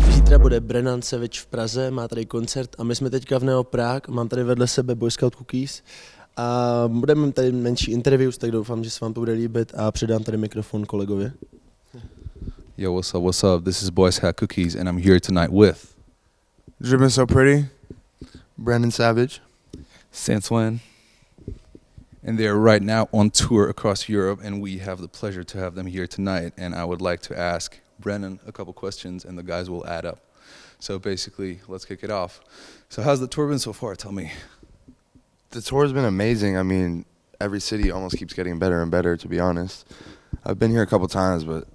Zítra bude Brennan v Praze, má tady koncert a my jsme teďka v Neo Prague, mám tady vedle sebe Boyscout cookies a budeme tady menší interviews, tak doufám, že se vám to bude líbit a předám tady mikrofon kolegovi. Yo, what's up, what's up? This is Boyscout Cookies and I'm here tonight with... Drippin' So Pretty, Brandon Savage, Sanswan. And they're right now on tour across Europe and we have the pleasure to have them here tonight. And I would like to ask Brennan a couple questions and the guys will add up. So basically, let's kick it off. So how's the tour been so far? Tell me. The tour's been amazing. I mean, every city almost keeps getting better and better, to be honest. I've been here a couple times, but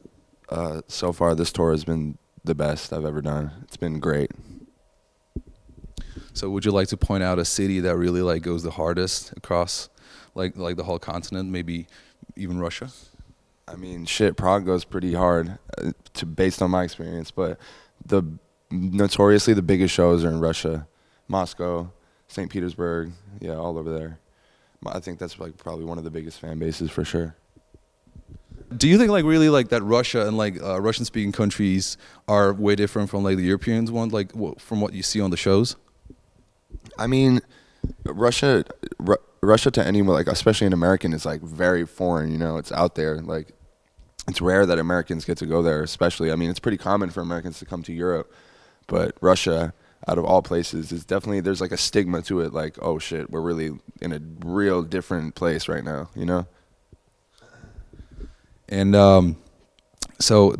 so far this tour has been the best I've ever done. It's been great. So would you like to point out a city that really like goes the hardest across like the whole continent, maybe even Russia? I mean, shit, Prague goes pretty hard based on my experience, but notoriously the biggest shows are in Russia, Moscow, St. Petersburg, yeah, all over there. I think that's like probably one of the biggest fan bases for sure. Do you think like really like that Russia and like Russian speaking countries are way different from like the European ones, like from what you see on the shows? I mean, Russia to anyone, like especially an American, is like very foreign. You know, it's out there. Like, it's rare that Americans get to go there. Especially, I mean, it's pretty common for Americans to come to Europe, but Russia, out of all places, is definitely, there's like a stigma to it. Like, oh shit, we're really in a real different place right now. You know. And so,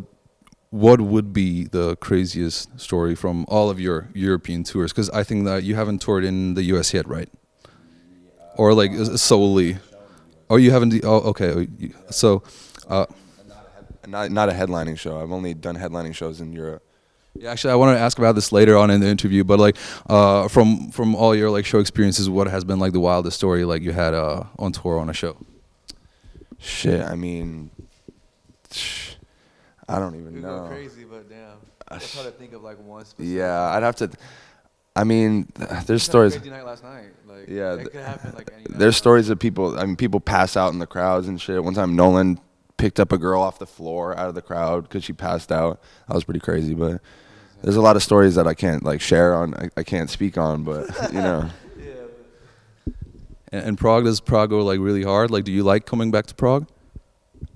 what would be the craziest story from all of your European tours? Because I think that you haven't toured in the US yet, right? Or like solely? Oh, you haven't? Oh, okay. So, not a headlining show. I've only done headlining shows in Europe. Yeah, actually, I wanted to ask about this later on in the interview. But like, from all your like show experiences, what has been like the wildest story like you had on tour on a show? Shit, I mean, I don't even know. Go crazy, but damn, it's hard to think of like one specific. Yeah, I'd have to. I mean, there's stories. Crazy night last night. Like, yeah, it could happen like any night. There's stories of people. I mean, people pass out in the crowds and shit. One time, Nolan picked up a girl off the floor out of the crowd because she passed out. That was pretty crazy. But there's a lot of stories that I can't like share on. I can't speak on, but you know. Yeah. And Prague, does Prague go like really hard? Like, do you like coming back to Prague?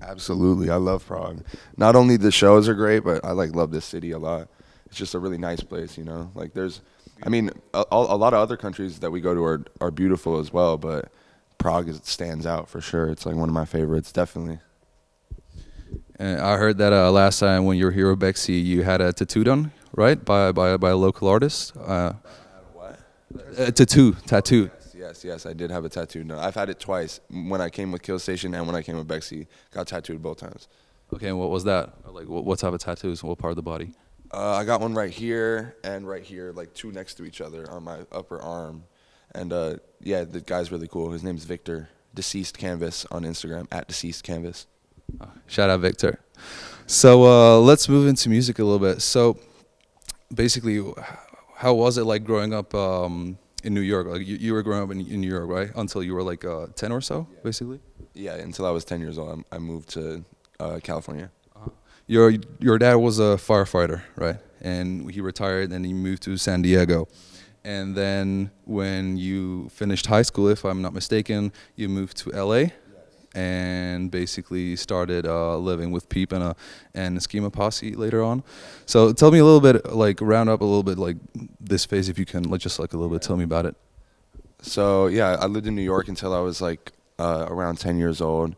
Absolutely, I love Prague. Not only the shows are great, but I like love this city a lot. It's just a really nice place, you know. Like there's, I mean, a lot of other countries that we go to are beautiful as well, but Prague stands out for sure. It's like one of my favorites, definitely. And I heard that last time when you were here at Bexy, you had a tattoo done, right, by a local artist. What? A tattoo. Yes, I did have a tattoo. No, I've had it twice. When I came with Kill Station and when I came with Bexy, got tattooed both times. Okay, and what was that? Like, what type of tattoos? What part of the body? I got one right here and right here, like two next to each other on my upper arm. And yeah, the guy's really cool. His name's Victor, Deceased Canvas on Instagram, @DeceasedCanvas. Shout out Victor. So let's move into music a little bit. So basically, how was it like growing up in New York? Like you were growing up in New York, right? Until you were like 10 or so, basically? Yeah, until I was 10 years old. I moved to California. Your dad was a firefighter, right? And he retired and he moved to San Diego. And then when you finished high school, if I'm not mistaken, you moved to LA and basically started living with Peepa and Schema Posse later on. So tell me a little bit, like round up a little bit like this phase if you can, like just like a little bit, tell me about it. So yeah, I lived in New York until I was like around 10 years old.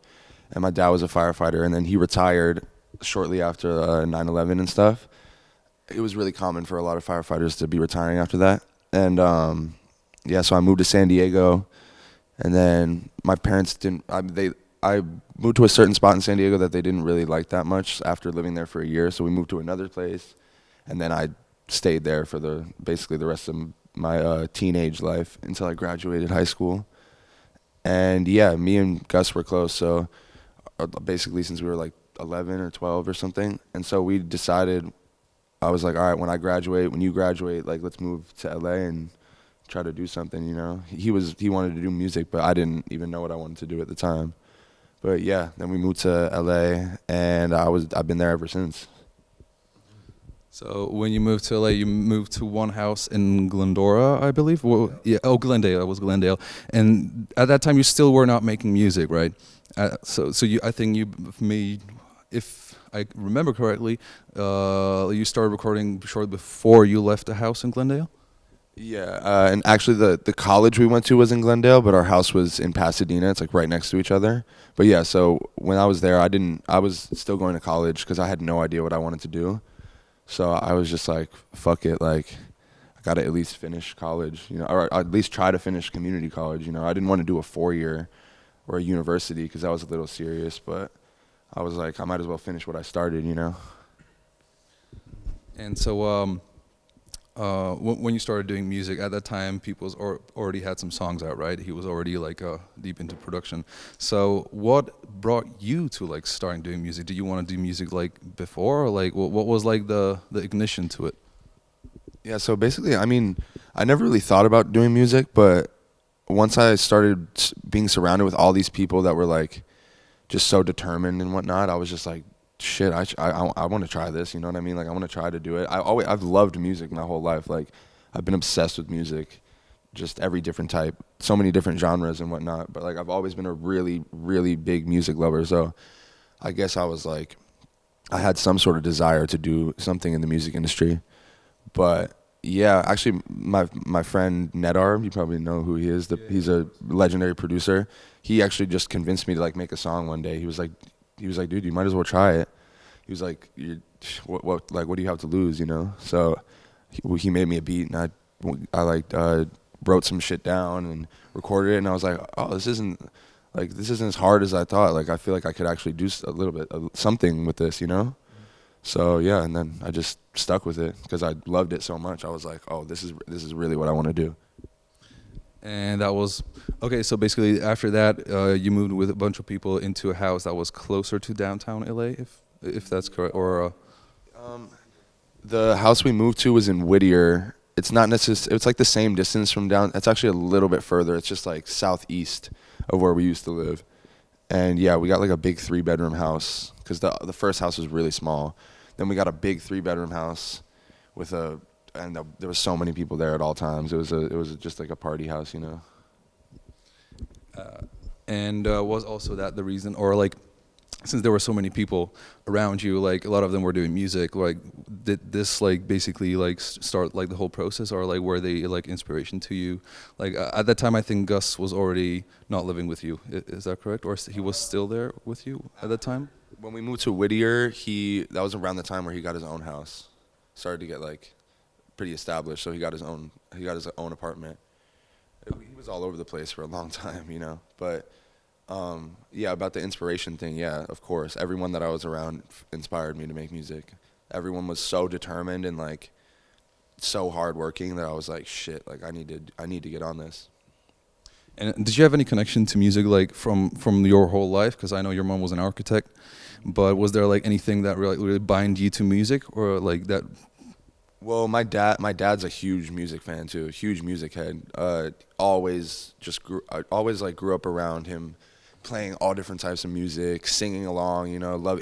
And my dad was a firefighter and then he retired shortly after 9/11 and stuff. It was really common for a lot of firefighters to be retiring after that. And yeah, so I moved to San Diego, and then my parents didn't. I moved to a certain spot in San Diego that they didn't really like that much after living there for a year. So we moved to another place, and then I stayed there for basically the rest of my teenage life until I graduated high school. And yeah, me and Gus were close. So basically, since we were like 11 or 12 or something, and so we decided. I was like, all right, when you graduate, like, let's move to LA and try to do something, you know. He wanted to do music, but I didn't even know what I wanted to do at the time. But yeah, then we moved to LA, and I've been there ever since. So when you moved to LA, you moved to one house in Glendora, I believe. Well, yeah. Oh, Glendale. It was Glendale. And at that time, you still were not making music, right? So I think you made, if I remember correctly, you started recording shortly before you left the house in Glendale. Yeah, and actually the college we went to was in Glendale, but our house was in Pasadena. It's like right next to each other. But yeah, so when I was there, I was still going to college because I had no idea what I wanted to do. So I was just like, fuck it, like I gotta at least finish college, or at least try to finish community college. I didn't want to do a 4-year or a university because that was a little serious, but I was like, I might as well finish what I started. And so when you started doing music, at that time, people already had some songs out, right? He was already like deep into production. So what brought you to like starting doing music? Did you want to do music like before, or like what was like the ignition to it? Yeah, so basically, I mean, I never really thought about doing music, but once I started being surrounded with all these people that were like just so determined and whatnot, I was just like, shit, I want to try this, you know what I mean? Like I want to try to do it. I've loved music my whole life. Like I've been obsessed with music, just every different type, so many different genres and whatnot. But like I've always been a really, really big music lover. So I guess I was like, I had some sort of desire to do something in the music industry. But yeah, actually my friend Nedar, you probably know who he is. He's a legendary producer. He actually just convinced me to like make a song one day. He was like, dude, you might as well try it. He was like, what do you have to lose, So he made me a beat, and I wrote some shit down and recorded it, and I was like, oh, this isn't as hard as I thought. Like I feel like I could actually do a little bit of something with this, So yeah, and then I just stuck with it because I loved it so much. I was like, oh, this is really what I want to do. And that was okay. So basically, after that, you moved with a bunch of people into a house that was closer to downtown LA, if that's correct, or. The house we moved to was in Whittier. It's not necessarily. It's like the same distance from down. It's actually a little bit further. It's just like southeast of where we used to live. And yeah, we got like a big 3-bedroom house because the first house was really small. Then we got a big 3-bedroom house and there was so many people there at all times. It was just like a party house, And was also that the reason, or like, since there were so many people around you, like a lot of them were doing music, like did this like basically like start like the whole process, or like were they like inspiration to you? Like at that time, I think Gus was already not living with you. Is that correct? Or he was still there with you at that time? When we moved to Whittier, that was around the time where he got his own house. Started to get like pretty established, so he got his own apartment. He was all over the place for a long time, But yeah, about the inspiration thing, yeah, of course. Everyone that I was around inspired me to make music. Everyone was so determined and like so hardworking that I was like, shit, like I need to get on this. And did you have any connection to music like from your whole life? Because I know your mom was an architect, but was there like anything that really bind you to music, or like that? Well, my dad's a huge music fan too, a huge music head. Always grew up around him, playing all different types of music, singing along.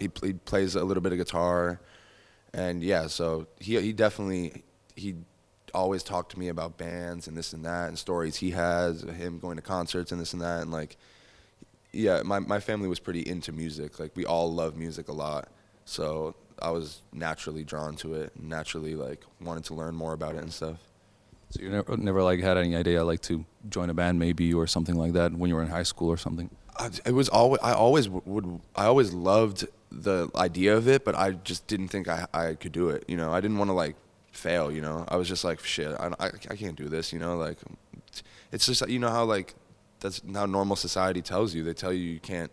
He plays a little bit of guitar, and yeah, so he definitely always talked to me about bands and this and that and stories he has, him going to concerts and this and that, and like, yeah, my family was pretty into music. Like we all love music a lot, so I was naturally drawn to it, and naturally like wanted to learn more about it and stuff. So you never like had any idea like to join a band maybe or something like that when you were in high school or something? I always loved the idea of it, but I just didn't think I could do it. I didn't want to like fail. I was just like, shit, I can't do this. Like it's just how like that's how normal society tells you. They tell you you can't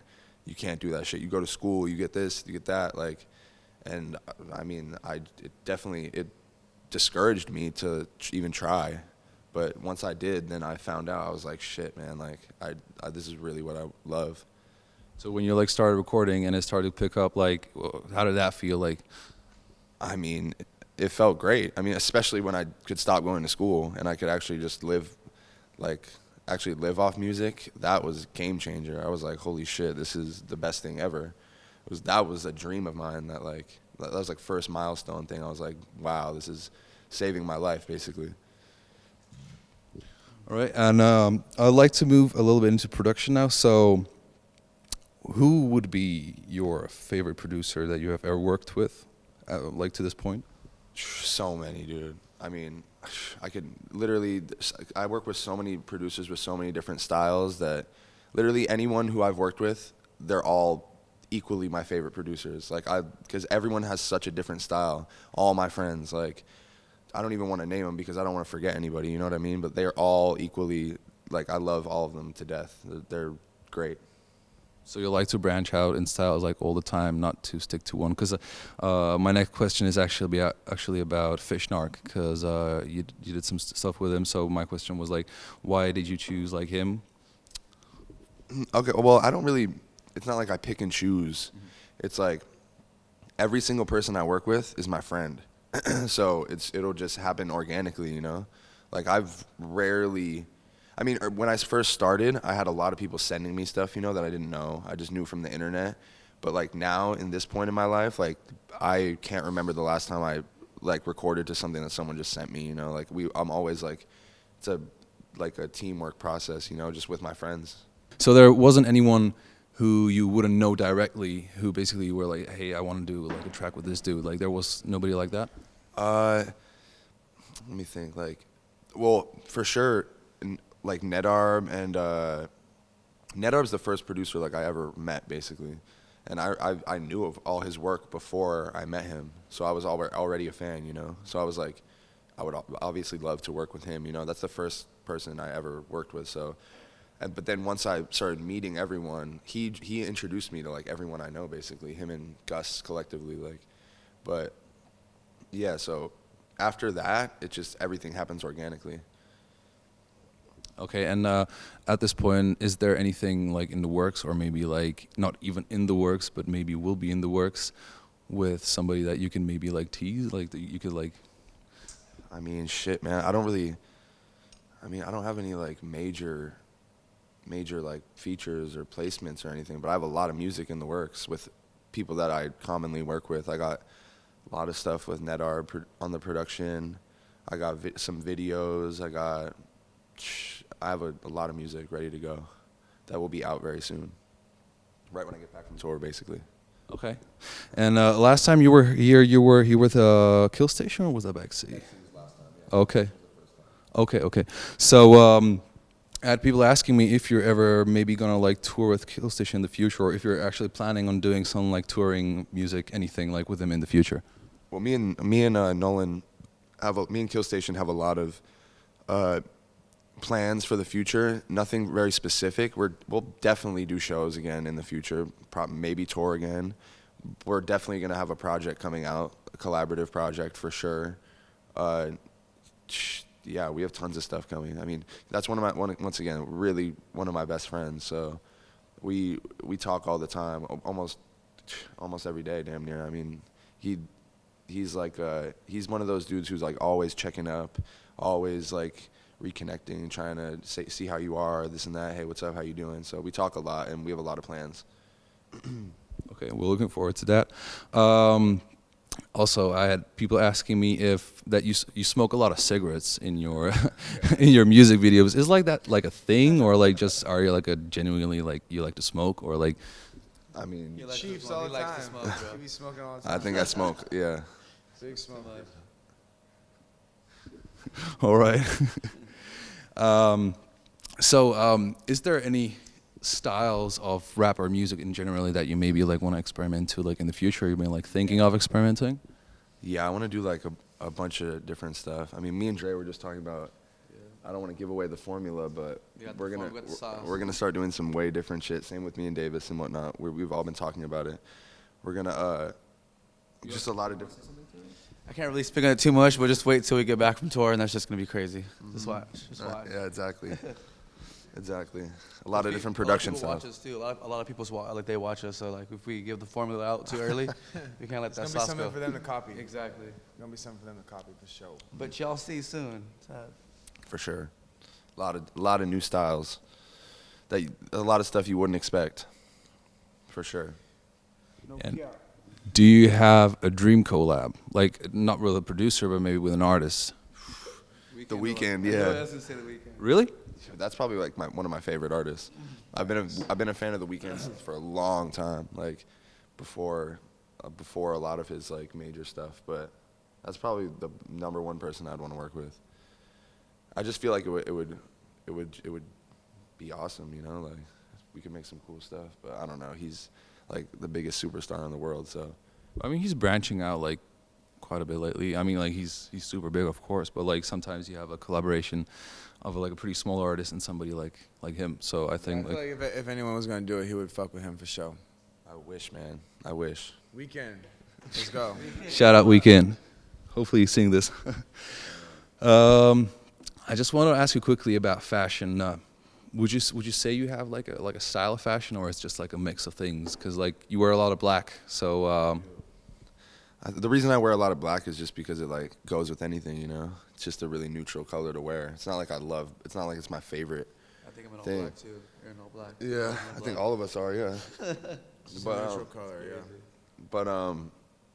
do that shit. You go to school, you get this, you get that, like. And I mean, it discouraged me to even try. But once I did, then I found out. I was like, shit, man, like this is really what I love. So when you like started recording and it started to pick up, like, how did that feel like? I mean, it felt great. I mean, especially when I could stop going to school and I could actually just live off music. That was a game changer. I was like, holy shit, this is the best thing ever. That was a dream of mine that like That was like first milestone thing. I was like, wow, this is saving my life basically. All right, and I'd like to move a little bit into production now. So, who would be your favorite producer that you have ever worked with, like to this point? So many, dude. I mean, I could literally, I work with so many producers with so many different styles that literally anyone who I've worked with, they're all equally my favorite producers. Like because everyone has such a different style. All my friends, like, I don't even want to name them because I don't want to forget anybody, you know what I mean? But they're all equally, like, I love all of them to death. They're great. So you like to branch out in styles like all the time, not to stick to one. Because my next question is actually about Fishnark, because you did some stuff with him. So my question was like, why did you choose like him? Okay, well, I don't really, it's not like I pick and choose. Mm-hmm. It's like every single person I work with is my friend. So it'll just happen organically, you know? Like I've rarely, I mean, when I first started, I had a lot of people sending me stuff, you know, that I didn't know. I just knew from the internet. But like now, in this point in my life, like I can't remember the last time I like recorded to something that someone just sent me, you know. Like I'm always like, it's like a teamwork process, you know, just with my friends. So there wasn't anyone who you wouldn't know directly who basically were like, hey, I want to do like a track with this dude. Like there was nobody like that? Let me think. Like, well, for sure, like Nedarb and Nedarb's the first producer like I ever met basically, and I knew of all his work before I met him, so I was already a fan, you know. So I was like, I would obviously love to work with him, you know. That's the first person I ever worked with. So, but then once I started meeting everyone, he introduced me to like everyone I know basically, him and Gus collectively, like, but yeah. So after that, it just everything happens organically. Okay, and at this point, is there anything like in the works, or maybe like not even in the works, but maybe will be in the works with somebody that you can maybe like tease, like that you could like? I mean, shit, man. I don't have any like major like features or placements or anything, but I have a lot of music in the works with people that I commonly work with. I got a lot of stuff with Nedarb on the production. I got some videos. I have a lot of music ready to go that will be out very soon, right when I get back from tour, basically. Okay. And last time you were here, you were here with Kill Station, or was that Backseat? Last time, yeah. Okay. Okay. So I had people asking me if you're ever maybe gonna like tour with Kill Station in the future, or if you're actually planning on doing some like touring music, anything like with them in the future. Well, me and Nolan me and Kill Station have a lot of plans for the future. Nothing very specific. We'll definitely do shows again in the future. Maybe tour again. We're definitely gonna have a project coming out, a collaborative project for sure. Yeah, we have tons of stuff coming. I mean, that's once again, really one of my best friends. So we talk all the time, almost every day, damn near. I mean, he's like he's one of those dudes who's like always checking up, always like reconnecting, trying to see how you are, this and that. Hey, what's up? How you doing? So we talk a lot, and we have a lot of plans. Okay, we're looking forward to that. Also, I had people asking me if that you smoke a lot of cigarettes in your in your music videos. Is like that like a thing, or like just are you like a genuinely like you like to smoke, or like? I mean, Chiefs all the time. He be smoking all the time. I think I smoke. Yeah. Big smoke. All right. Is there any styles of rap or music in generally that you maybe like want to experiment to like in the future? You've been like thinking of experimenting? Yeah, I want to do like a bunch of different stuff. I mean, me and Dre were just talking about. I don't want to give away the formula, but we're gonna start doing some way different shit. Same with me and Davis and whatnot. We've all been talking about it. We're gonna just a lot of different. I can't really speak on it too much, but just wait till we get back from tour, and that's just gonna be crazy. Just watch. Yeah, exactly. Exactly. A lot of different production stuff. Watch stuff. us too. A lot of people like they watch us. So like if we give the formula out too early, we can't let that sauce go. It's gonna be something for them to copy. Exactly. It's gonna be something for them to copy for sure. But y'all see soon. For sure. A lot of new styles. A lot of stuff you wouldn't expect. For sure. No And PR. Do you have a dream collab? Like, not with a producer, but maybe with an artist? The Weeknd, I yeah. was gonna say The Weeknd. Really? That's probably like one of my favorite artists. I've been a fan of The Weeknd for a long time, like before a lot of his like major stuff. But that's probably the number one person I'd want to work with. I just feel like it would be awesome, you know, like we could make some cool stuff. But I don't know, he's like the biggest superstar in the world, so. I mean, he's branching out like quite a bit lately. I mean, like he's super big, of course, but like sometimes you have a collaboration of like a pretty small artist and somebody like him. So I think I feel like if anyone was gonna do it, he would fuck with him for sure. I wish, man. I wish. Weeknd, let's go. shout out Weeknd. Hopefully you're seeing this. I just want to ask you quickly about fashion. Would you say you have like a style of fashion, or it's just like a mix of things? Because like you wear a lot of black, so. The reason I wear a lot of black is just because it like goes with anything, you know. It's just a really neutral color to wear. It's not like it's not like it's my favorite. I think I'm in all Thing. black too. You're in all black. Yeah, I think all of us are, yeah. Just But, a neutral color, yeah. But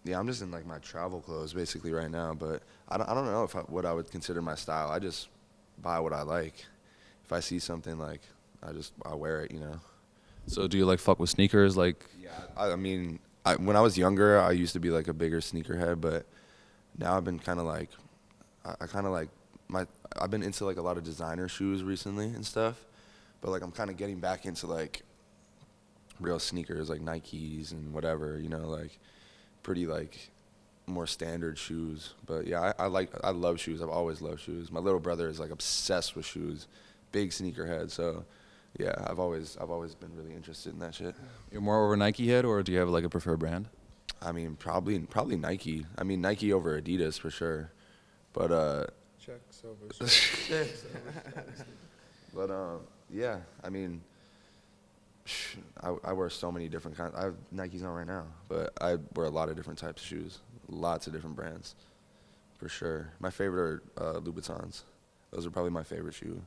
yeah, I'm just in like my travel clothes basically right now. But I don't know what I would consider my style. I just buy what I like. If I see something like, I wear it, you know. So do you like fuck with sneakers? Like, Yeah, I mean, when I was younger, I used to be like a bigger sneakerhead, but now I've been kind of like, I've been into like a lot of designer shoes recently and stuff, but like I'm kind of getting back into like real sneakers like Nikes and whatever, you know, like pretty like more standard shoes. But yeah, I love shoes. I've always loved shoes. My little brother is like obsessed with shoes, big sneakerhead. So yeah, I've always been really interested in that shit. you're more over Nike head, or do you have like a preferred brand? I mean, probably Nike. I mean, Nike over Adidas for sure. But Check, silver. yeah, I mean, I wear so many different kinds. I have Nikes on right now, but I wear a lot of different types of shoes, lots of different brands, for sure. My favorite are Louboutins. Those are probably my favorite shoe.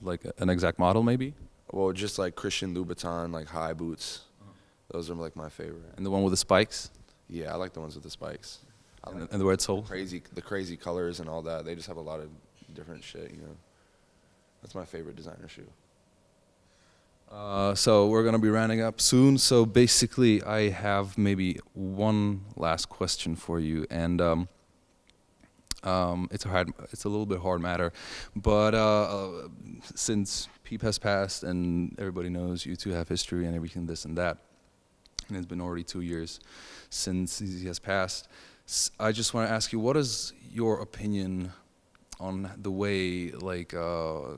Like an exact model, maybe? Well, just like Christian Louboutin, like high boots. Those are like my favorite. And the one with the spikes, Yeah, I like the ones with the spikes. I like and the red sole. the crazy colors and all that. They just have a lot of different shit, you know. That's my favorite designer shoe. So we're gonna be rounding up soon. So basically, I have maybe one last question for you, and it's a little bit hard matter, but since Peep has passed and everybody knows you two have history and everything, this and that, and it's been already 2 years since he has passed, I just want to ask you, what is your opinion on the way like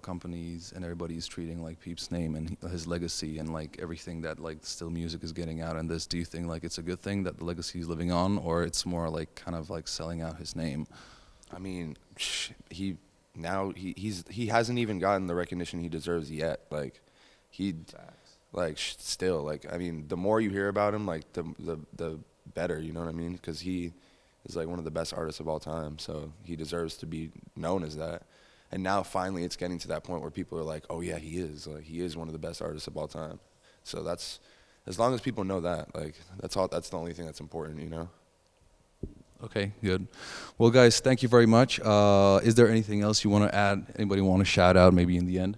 companies and everybody is treating like Peep's name and his legacy and like everything that like still music is getting out and this? Do you think like it's a good thing that the legacy is living on, or it's more like kind of like selling out his name? I mean, he hasn't even gotten the recognition he deserves yet. Like still, like, I mean, the more you hear about him, like the better, you know what I mean? Because he is like one of the best artists of all time, so he deserves to be known as that. And now finally it's getting to that point where people are like, oh yeah, he is one of the best artists of all time. So that's, as long as people know that, like, that's the only thing that's important, you know? Okay, good. Well, guys, thank you very much. Is there anything else you want to add? Anybody want to shout out maybe in the end?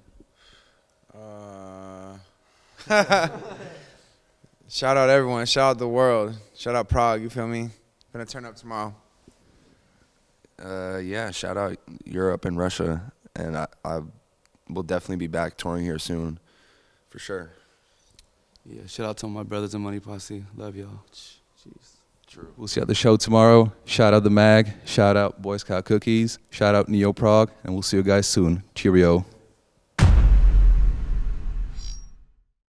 Shout out everyone. Shout out the world. Shout out Prague. You feel me? Gonna turn up tomorrow. Yeah, shout out Europe and Russia, and I will definitely be back touring here soon, for sure. Yeah, shout out to my brothers in Money Posse. Love y'all. Jeez. True. We'll see you at the show tomorrow. Shout out the mag. Shout out Boyscout Cookies. Shout out Neo Prague, and we'll see you guys soon. Cheerio.